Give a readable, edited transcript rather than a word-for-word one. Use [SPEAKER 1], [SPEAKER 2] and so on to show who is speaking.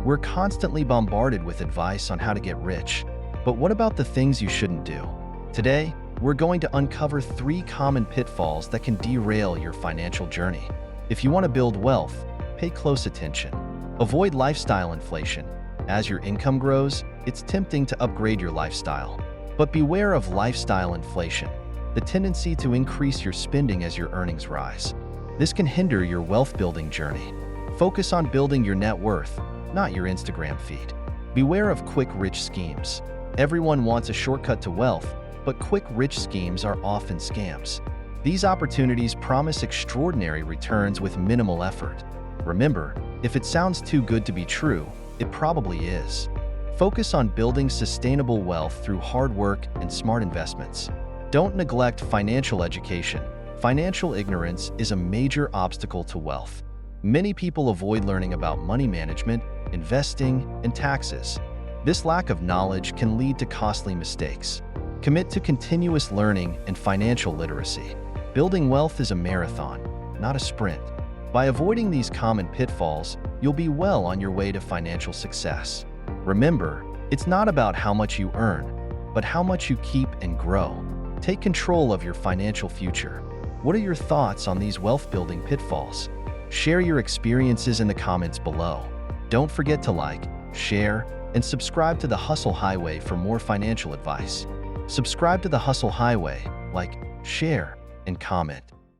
[SPEAKER 1] We're constantly bombarded with advice on how to get rich. But what about the things you shouldn't do? Today, we're going to uncover 3 common pitfalls that can derail your financial journey. If you want to build wealth, pay close attention. Avoid lifestyle inflation. As your income grows, it's tempting to upgrade your lifestyle. But beware of lifestyle inflation, the tendency to increase your spending as your earnings rise. This can hinder your wealth-building journey. Focus on building your net worth, not your Instagram feed. Beware of quick rich schemes. Everyone wants a shortcut to wealth, but quick rich schemes are often scams. These opportunities promise extraordinary returns with minimal effort. Remember, if it sounds too good to be true, it probably is. Focus on building sustainable wealth through hard work and smart investments. Don't neglect financial education. Financial ignorance is a major obstacle to wealth. Many people avoid learning about money management, investing, and taxes. This lack of knowledge can lead to costly mistakes. Commit to continuous learning and financial literacy. Building wealth is a marathon, not a sprint. By avoiding these common pitfalls, you'll be well on your way to financial success. Remember, it's not about how much you earn, but how much you keep and grow. Take control of your financial future. What are your thoughts on these wealth-building pitfalls? Share your experiences in the comments below. Don't forget to like, share, and subscribe to The Hustle Highway for more financial advice. Subscribe to The Hustle Highway, like, share, and comment.